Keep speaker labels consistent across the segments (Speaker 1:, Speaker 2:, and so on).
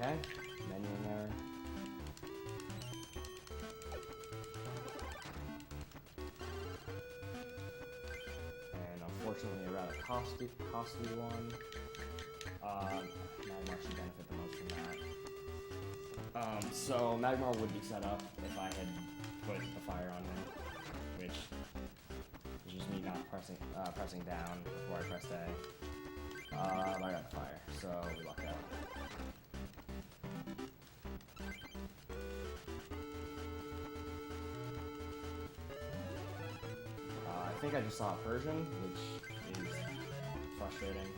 Speaker 1: Okay, menuing error. And unfortunately, a rather costly one. Magmar should benefit the most from that. So Magmar would be set up if I had put the fire on him, which is just me not pressing down before I pressed A. I got the fire, so we lucked out. I think I just saw a Persian, which is frustrating.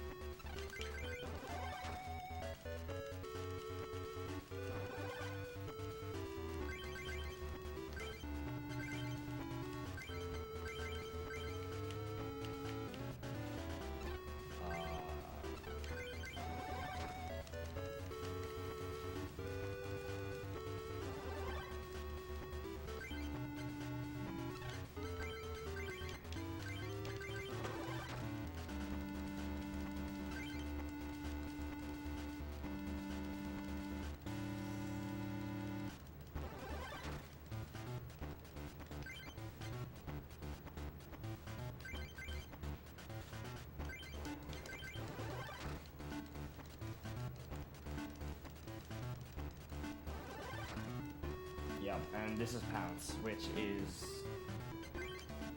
Speaker 1: Yep, and this is Pounce, which is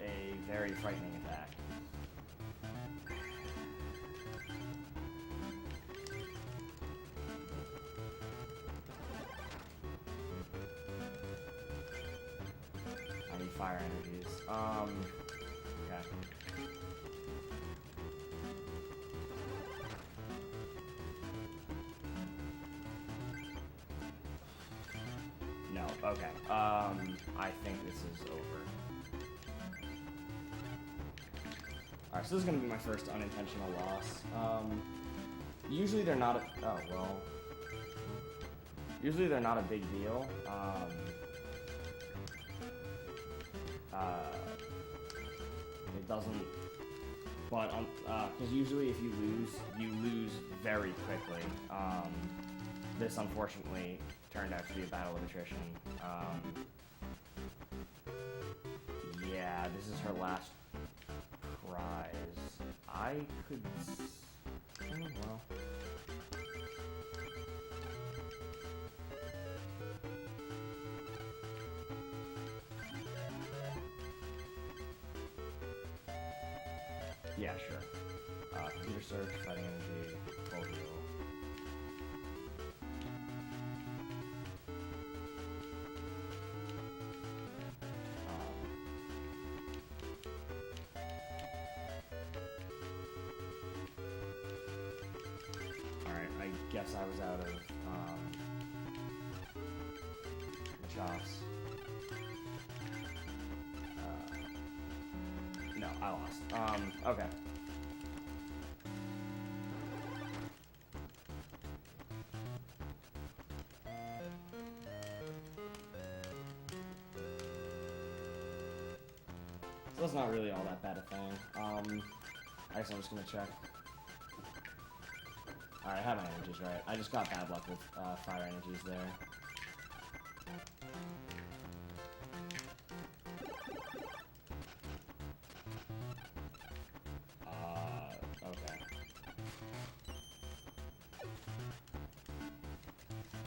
Speaker 1: a very frightening attack. I need fire energies. Okay. No, okay. I think this is over. Alright, so this is gonna be my first unintentional loss. Usually they're not usually they're not a big deal. It doesn't, but, because usually if you lose very quickly. This, unfortunately, turned out to be a battle of attrition. Yeah, this is her last prize. I could... Oh, well. Yeah, sure. Computer search, fighting energy, full heal. I guess I was out of Machas. No, I lost. Okay. So that's not really all that bad a thing. I guess I'm just gonna check. Alright, I have my energies right. I just got bad luck with fire energies there. Okay.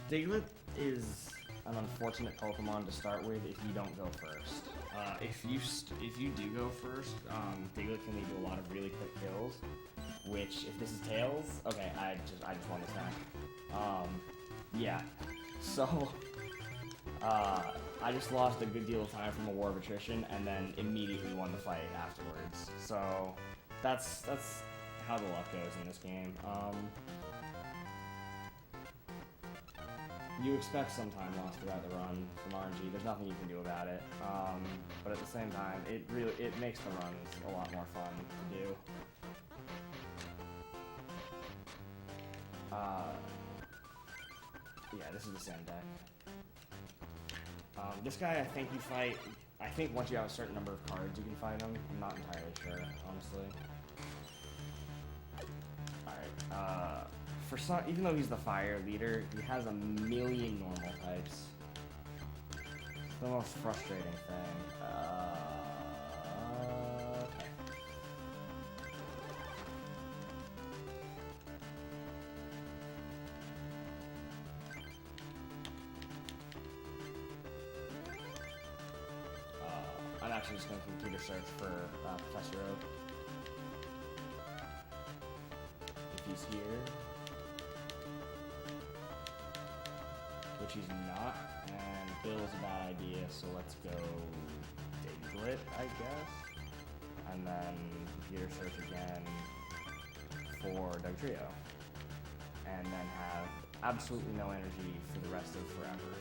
Speaker 1: Diglett is an unfortunate Pokemon to start with if you don't go first. If you do go first, Diglett can lead to a lot of really quick kills. Which, if this is Tails, okay, I just won this match. Yeah. So, I just lost a good deal of time from a war of attrition, and then immediately won the fight afterwards. So, that's how the luck goes in this game. You expect some time lost throughout the run from RNG. There's nothing you can do about it. But at the same time, it makes the runs a lot more fun to do. Yeah, this is the same deck. This guy, I think you fight... I think once you have a certain number of cards, you can fight him. I'm not entirely sure, honestly. Alright, for some, even though he's the fire leader, he has a million normal types. It's the most frustrating thing. Okay. I'm actually just going to computer search for Professor Oak. If he's here. Which he's not, and Bill is a bad idea, so let's go Diglett, I guess. And then computer search again for Dugtrio. And then have absolutely no energy for the rest of forever.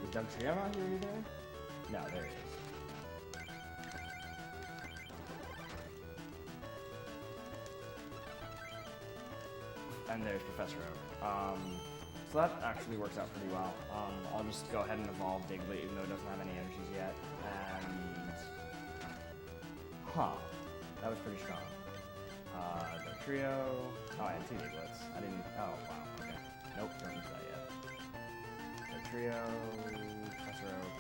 Speaker 1: Is Dugtrio not here either? No, there he is. And there's Professor Oak. So that actually works out pretty well. I'll just go ahead and evolve Diglett even though it doesn't have any energies yet. And... Huh. That was pretty strong. Dugtrio... Oh, I had 2 Digletts. I didn't... Oh, wow. Okay. Nope, don't use that yet. Dugtrio... Professor Oak...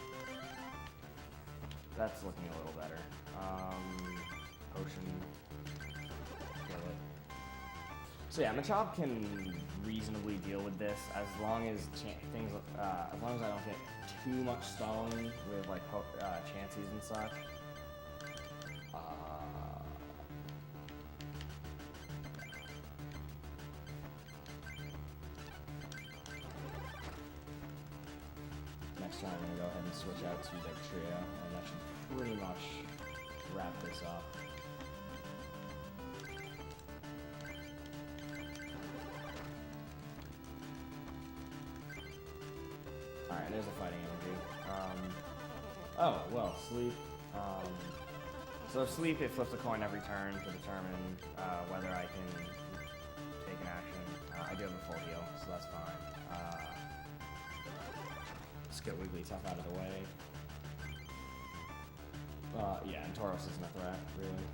Speaker 1: That's looking a little better. Potion... Kill it. So yeah, Machop can reasonably deal with this as long as as long as I don't get too much stalling with like chances and such. Next time I'm gonna go ahead and switch out to Dugtrio, and that should pretty much wrap this up. Alright, there's a fighting energy. Oh, well, sleep. So sleep, it flips a coin every turn to determine whether I can take an action. I do have a full heal, so that's fine. Let's get Wigglytuff out of the way. Yeah, and Tauros isn't a threat, really.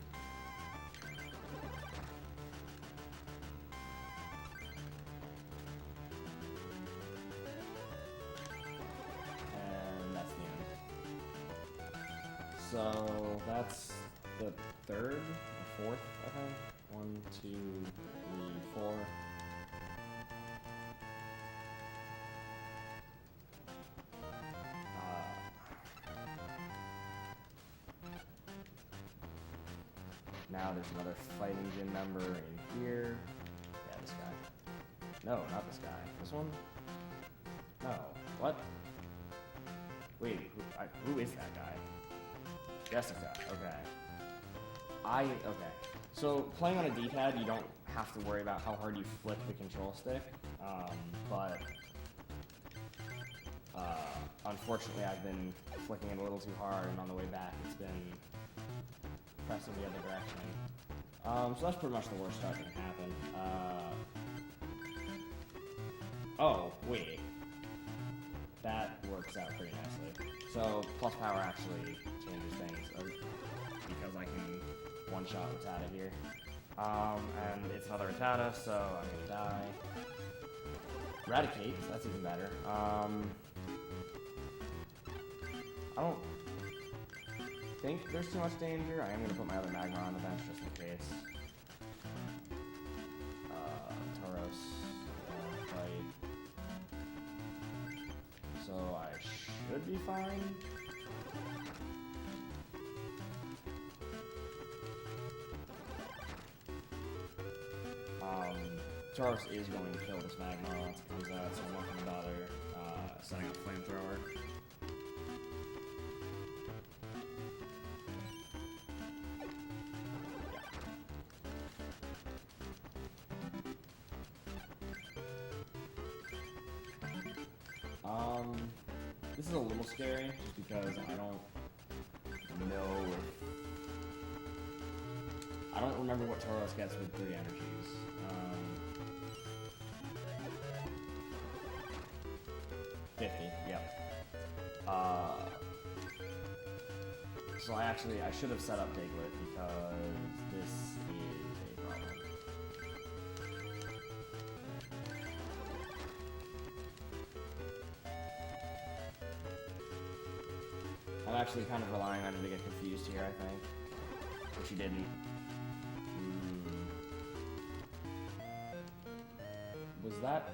Speaker 1: So that's the 3rd or 4th, I think. 1, 2, 3, 4. Now there's another fighting gym member in here. Yeah, this guy. No, not this guy. This one? No. What? Wait, who is that guy? Jessica, okay. Okay. So, playing on a D-pad, you don't have to worry about how hard you flip the control stick, but unfortunately I've been flicking it a little too hard, and on the way back it's been pressing the other direction. So that's pretty much the worst that can happen. Oh, wait. That works out pretty nicely. So, plus power actually changes things, because I can one-shot Rattata here. And it's another Rattata, so I'm gonna die. Eradicate, that's even better. I don't think there's too much danger. I am gonna put my other Magmar on the bench just in case. Tauros, fight. So I should be fine. Tauros is going to kill this Magmar once it comes out, so I'm not going to bother setting up Flamethrower. This is a little scary, just because I don't know if... I don't remember what Tauros gets with 3 energies. 50, yep. So I should have set up Diglett because this is a problem. I'm actually kind of relying on him to get confused here, I think. Which he didn't. Was that...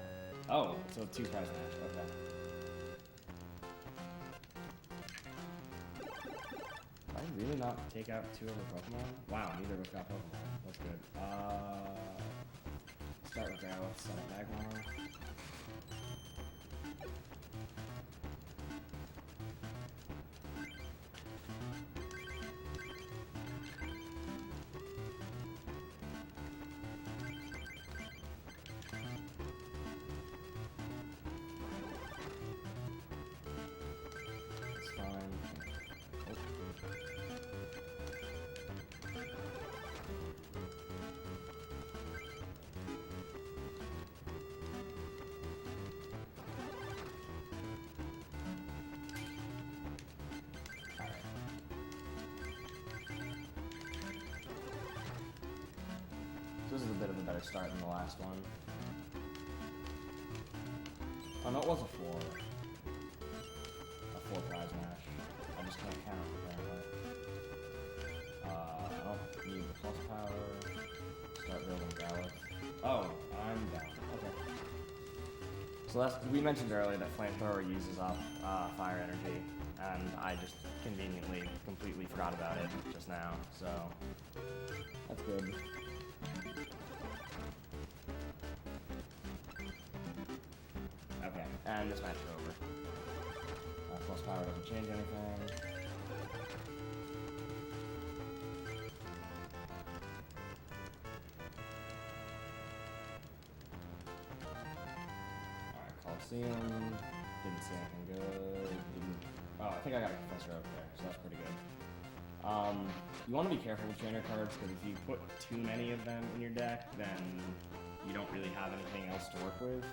Speaker 1: Oh, so 2 prize match, okay. Did I really not take out 2 other Pokemon? Wow, neither of us got Pokemon. That's good. Start with Growlithe, set up Magmar. This is a bit of a better start than the last one. Oh no, it was a 4. A 4 prize match. I just can't count, apparently. I don't need the plus power. Start building Growlithe. Oh, I'm down. Okay. So that's, we mentioned earlier that Flamethrower uses up fire energy, and I just conveniently completely forgot about it just now, so that's good. Okay, and this match is over. Plus power doesn't change anything. Alright, Coliseum. Didn't see anything good. Oh, I think I got a Professor Oak there, so that's pretty good. You want to be careful with trainer cards, because if you put too many of them in your deck, then you don't really have anything else to work with.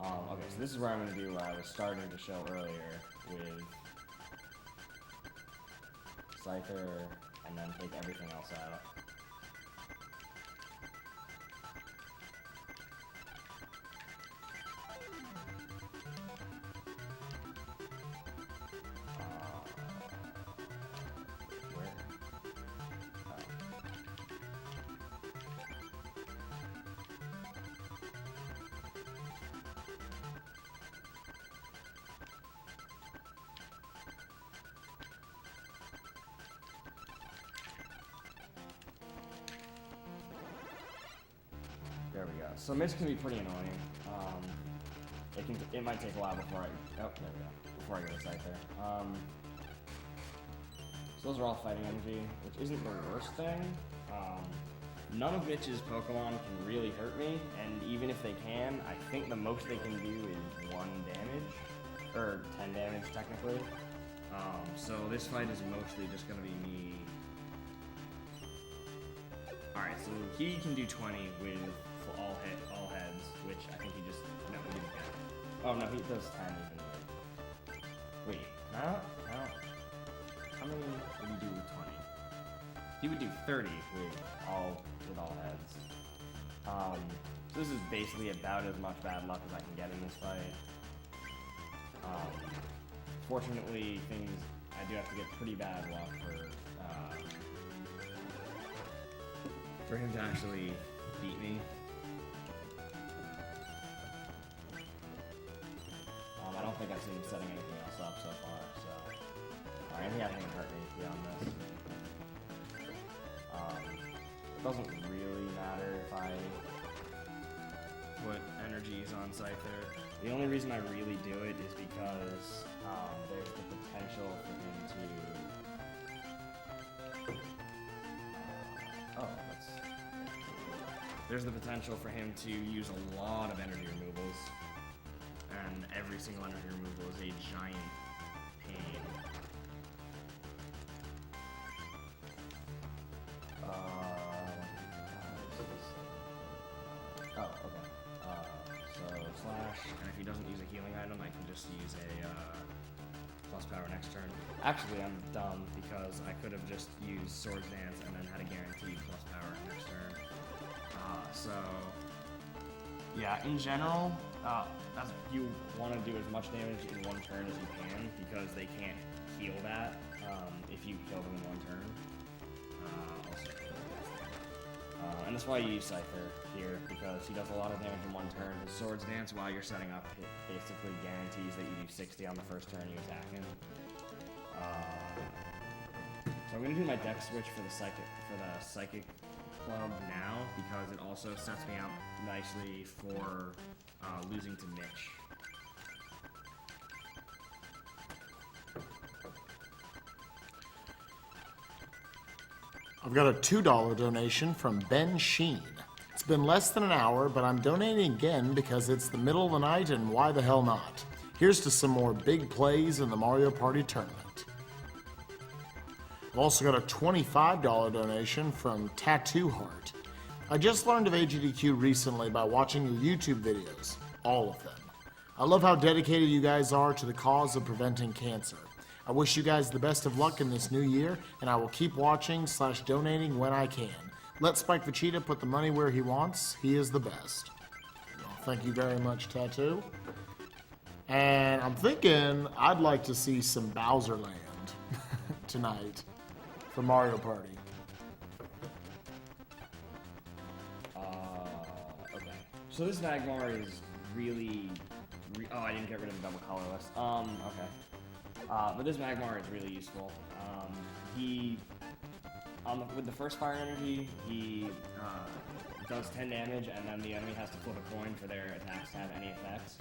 Speaker 1: Okay, so this is where I'm going to do what I was starting to show earlier with Scyther, and then take everything else out. There we go. So Mist can be pretty annoying. It might take a while before I... Oh, there we go. Before I get a Scyther. So those are all fighting energy, which isn't the worst thing. None of Mitch's Pokemon can really hurt me, and even if they can, I think the most they can do is 1 damage. Or 10 damage, technically. So this fight is mostly just going to be me... Alright, so he can do 20 with all heads, which I think he just... No, he didn't get. Oh, no, he does 10 even. Wait, no? How many would he do with 20? He would do 30 with all heads. So this is basically about as much bad luck as I can get in this fight. Fortunately, I do have to get pretty bad luck for him to actually beat me. I don't think I've seen him setting anything else up so far, so... Alright, he hasn't hurt me beyond this. It doesn't really matter if I put energies on Scyther. The only reason I really do it is because there's the potential for him to... There's the potential for him to use a lot of energy removals, and every single energy removal is a giant pain. So Slash, and if he doesn't use a healing item, I can just use a plus power next turn. Actually, I'm dumb, because I could have just used Swords Dance and then had a guaranteed plus power next turn. So, yeah, in general, you want to do as much damage in 1 turn as you can, because they can't heal that if you kill them in one turn. And that's why you use Cypher here, because he does a lot of damage in one turn. His Swords Dance, while you're setting up, it basically guarantees that you do 60 on the first turn you attack him. So I'm gonna do my deck switch for the Psychic Club now, because it also sets me up nicely for losing to Mitch.
Speaker 2: I've got a $2 donation from Ben Sheen. It's been less than an hour, but I'm donating again because it's the middle of the night and why the hell not? Here's to some more big plays in the Mario Party tournament. I've also got a $25 donation from Tattoo Heart. I just learned of AGDQ recently by watching your YouTube videos, all of them. I love how dedicated you guys are to the cause of preventing cancer. I wish you guys the best of luck in this new year, and I will keep watching/donating when I can. Let Spike Vegeta put the money where he wants. He is the best. Well, thank you very much, Tattoo. And I'm thinking I'd like to see some Bowser Land tonight for Mario Party.
Speaker 1: Okay. So this Magmar is really... oh, I didn't get rid of the double colorless. Okay. But this Magmar is really useful. With the first Fire Energy, he does 10 damage, and then the enemy has to flip a coin for their attacks to have any effects.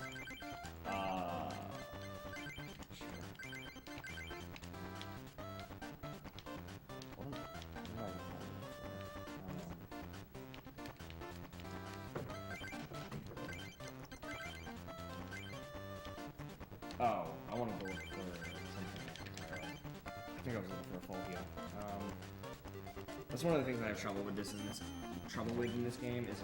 Speaker 1: Oh, I want to go for something entirely. I think I was looking for a full heal. That's one of the things I have trouble with in this game is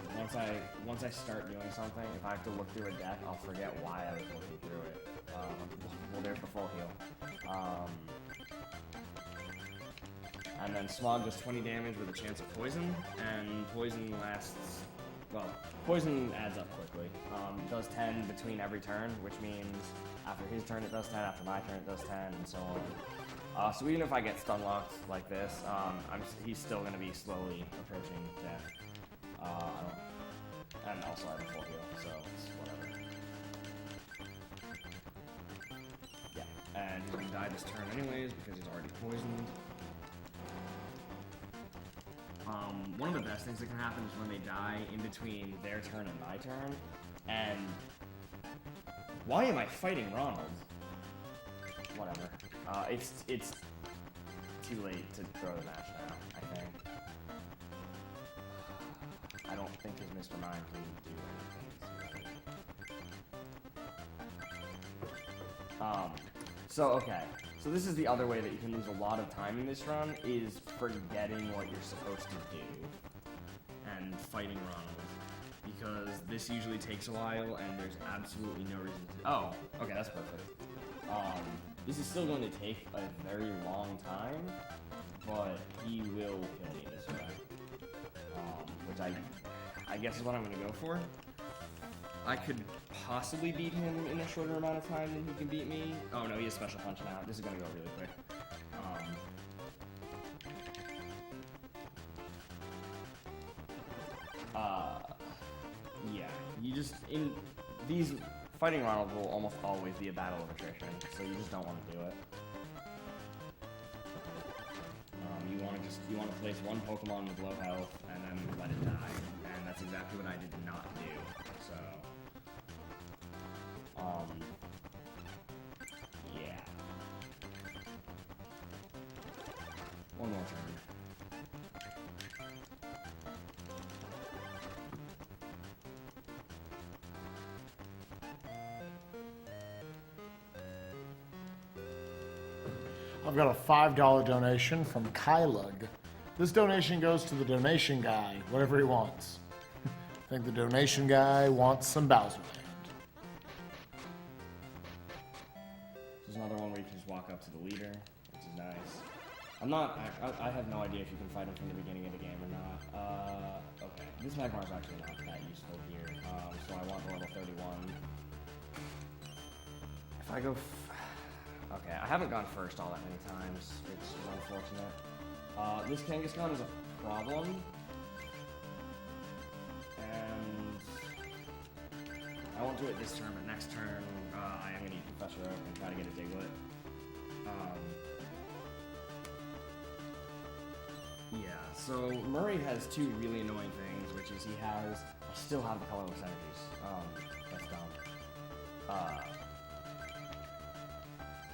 Speaker 1: once I start doing something, if I have to look through a deck, I'll forget why I was looking through it. Well, there's the full heal. And then Smog does 20 damage with a chance of poison, and poison lasts. Well, poison adds up quickly. It does 10 between every turn, which means after his turn it does 10, after my turn it does 10, and so on. So even if I get stun locked like this, he's still going to be slowly approaching death. And also I have a full heal, so it's whatever. Yeah, and he's going to die this turn anyways because he's already poisoned. One of the best things that can happen is when they die in between their turn and my turn. And why am I fighting Ronald? Whatever. It's too late to throw the match now, I think. I don't think his Mr. Mime can do anything. So, okay. So this is the other way that you can lose a lot of time in this run, is forgetting what you're supposed to do and fighting Ronald. Because this usually takes a while and there's absolutely no reason to... Oh, okay, that's perfect. This is still going to take a very long time, but he will kill me this way. Which I guess is what I'm going to go for. I could possibly beat him in a shorter amount of time than he can beat me. Oh no, he has Special Punch now. This is going to go really quick. Yeah, you just, in these, fighting Ronald will almost always be a battle of attrition, so you just don't want to do it. You want to place one Pokemon with low health and then let it die, and that's exactly what I did not do. So, yeah. One more turn.
Speaker 2: I've got a $5 donation from Kylug. This donation goes to the donation guy, whatever he wants. I think the donation guy wants some Bowser Land.
Speaker 1: There's another one where you can just walk up to the leader, which is nice. I have no idea if you can fight him from the beginning of the game or not. Okay, this Magmar is actually not that useful here, so I want the level 31. If I go, Okay, I haven't gone first all that many times, which is unfortunate. This Kangaskhan is a problem. And I won't do it this turn, but next turn I am going to use Professor Oak and try to get a Diglett. Yeah, so Murray has two really annoying things, which is I still have the colorless energies. That's dumb.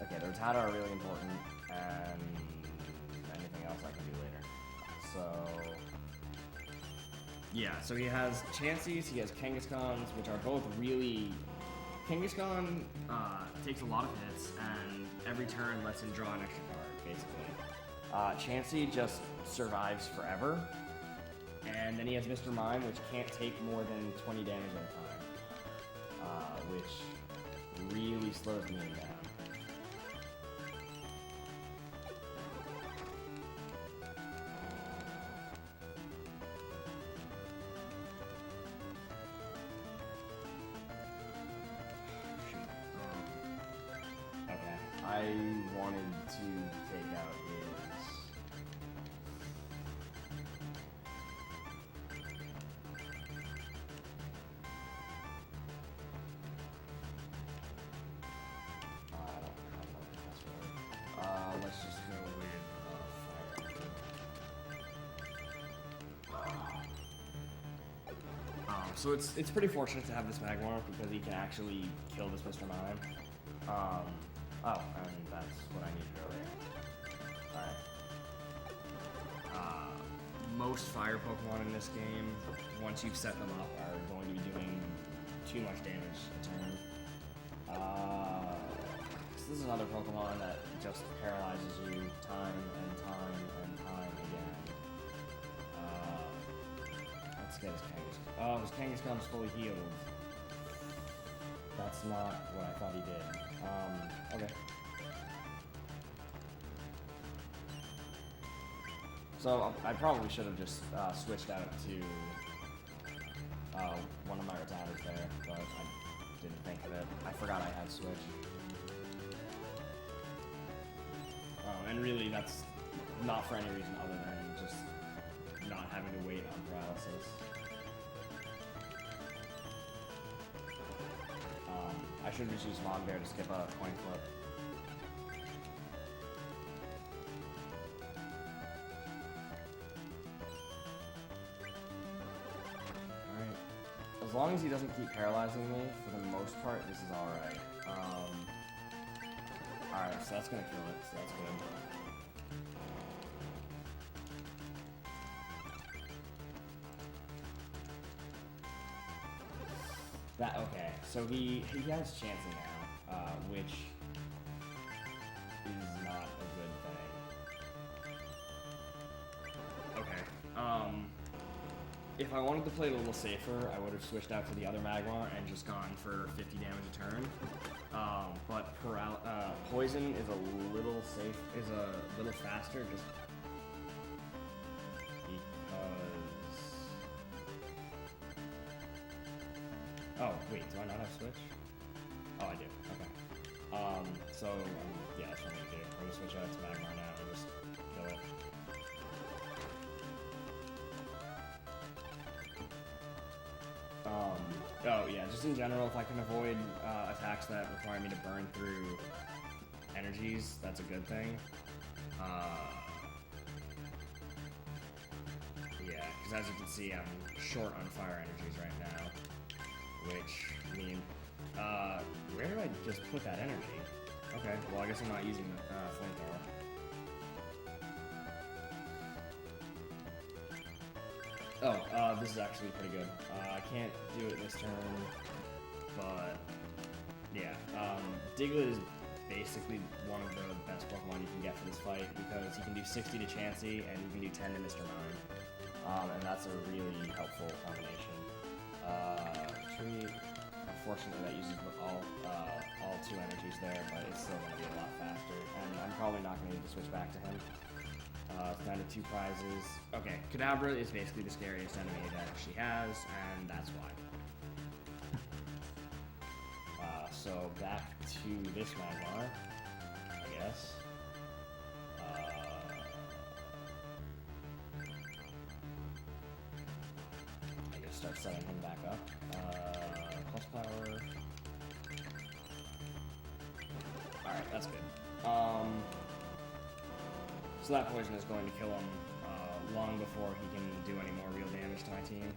Speaker 1: Okay, the Rattata are really important, and anything else I can do later. So, yeah, so he has Chanseys, he has Kangaskhan's, which are both really... Kangaskhan takes a lot of hits, and every turn lets him draw an extra card, basically. Chansey just survives forever, and then he has Mr. Mime, which can't take more than 20 damage at a time, which really slows me down. I wanted to take out his... I don't know if that's right. Let's just go with fire. So it's pretty fortunate to have this Magmar because he can actually kill this Mr. Mime. Oh, and that's what I needed earlier. Alright. Most fire Pokemon in this game, once you've set them up, are going to be doing too much damage a turn. So this is another Pokemon that just paralyzes you time and time and time again. Let's get his Kangaskhan. Oh, his Kangaskhan's fully healed. That's not what I thought he did. Okay. So I probably should have just switched out to one of my Rattatas there, but I didn't think of it. I forgot I had Switch. And really, that's not for any reason other than just not having to wait on paralysis. I should have just used Logbear to skip a coin flip. Alright. As long as he doesn't keep paralyzing me, for the most part, this is alright. Alright, so that's gonna kill it, so that's good. Okay, so he has Chansey now, which is not a good thing. Okay, if I wanted to play it a little safer, I would have switched out to the other Magmar and just gone for 50 damage a turn. But Poison is a little faster, just oh, wait, do I not have Switch? Oh, I do. Okay. Yeah, that's what I'm gonna do. I'm gonna switch out to Magmar now and just kill it. Oh, yeah, just in general, if I can avoid attacks that require me to burn through energies, that's a good thing. Yeah, because as you can see, I'm short on fire energies right now. Which, I mean, where do I just put that energy? Okay, well, I guess I'm not using the flamethrower. Oh, this is actually pretty good. I can't do it this turn, but, yeah. Diglett is basically one of the best Pokemon you can get for this fight, because you can do 60 to Chansey, and you can do 10 to Mr. Mime. And that's a really helpful combination. Unfortunately, that uses all two energies there, but it's still going to be a lot faster, and I'm probably not going to need to switch back to him. It's down to 2 prizes. Okay, Kadabra is basically the scariest enemy that she has, and that's why. So back to this Magmar. guess. I guess start setting him back up. Plus power. Alright, that's good. So that poison is going to kill him long before he can do any more real damage to my team.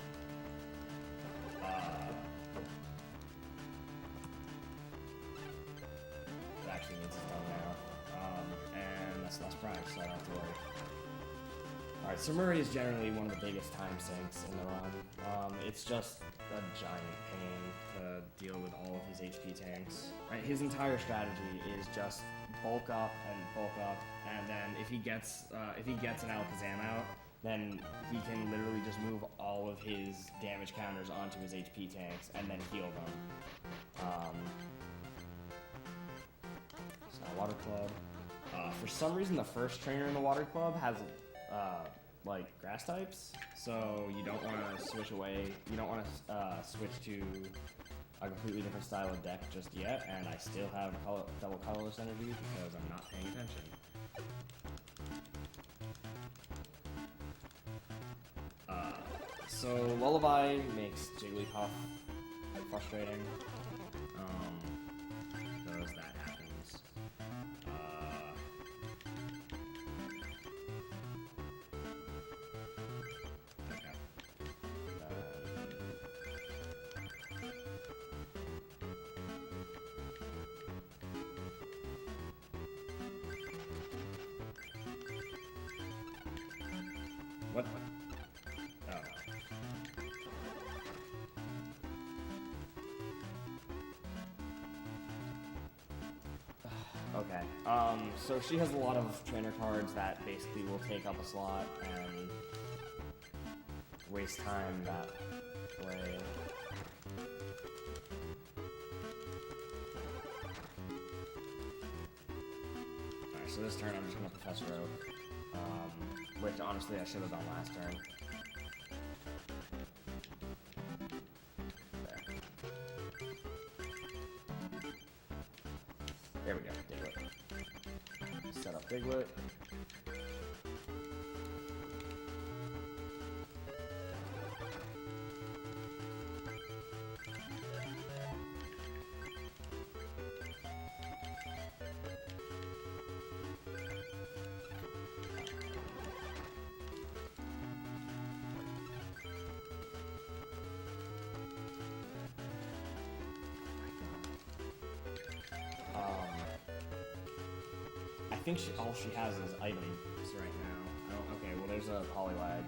Speaker 1: It actually means it's done now. And that's less price, so I don't have to worry. Alright, so Murray is generally one of the biggest time sinks in the run. It's just a giant pain to deal with all of his HP tanks. Right, his entire strategy is just bulk up, and then if he gets an Alakazam out, then he can literally just move all of his damage counters onto his HP tanks and then heal them. So Water Club. For some reason, the first trainer in the Water Club has like grass types, so you don't want to switch away. You don't want to switch to a completely different style of deck just yet, and I still have double colorless energy because I'm not paying attention. So Lullaby makes Jigglypuff frustrating. Because that happens. Okay. What? Oh. Okay. So she has a lot of trainer cards that basically will take up a slot and waste time that way. Alright, so this turn I'm just gonna Professor Oak. Which honestly I should have done last turn. There we go, Diglett. Set up Diglett. I think all she has is items right now. Oh, okay, well there's a Poliwag.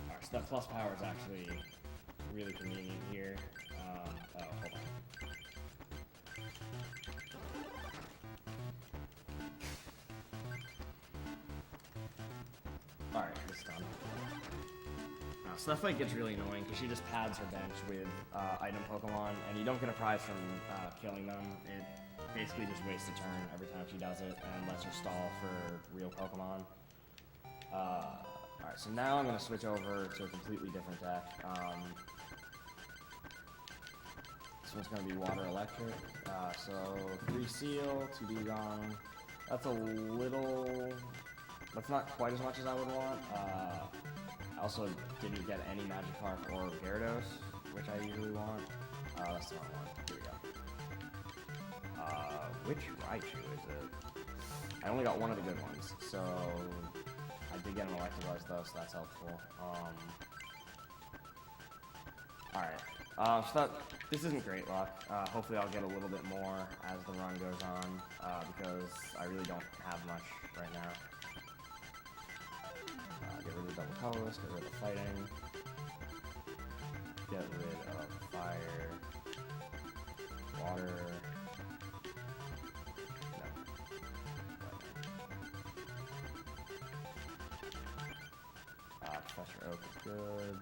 Speaker 1: Alright, so that plus power is actually really convenient here. Oh, hold on. Alright, this done. So that fight gets really annoying because she just pads her bench with item Pokemon, and you don't get a prize from killing them. It basically just wastes a turn every time she does it and lets her stall for real Pokemon. Alright, so now I'm going to switch over to a completely different deck. This one's going to be Water Electric. So 3 Seal, 2 Dugong. That's a little... That's not quite as much as I would want. I also didn't get any Magikarp or Gyarados, which I usually want. That's the wrong one. Here we go. Which Raichu is it? I only got one of the good ones, so I did get an Electabuzz though, so that's helpful. Alright. So this isn't great luck. Hopefully I'll get a little bit more as the run goes on, because I really don't have much right now. Get rid of double colorless, get rid of fighting, get rid of fire, water, no. Professor Oak is good.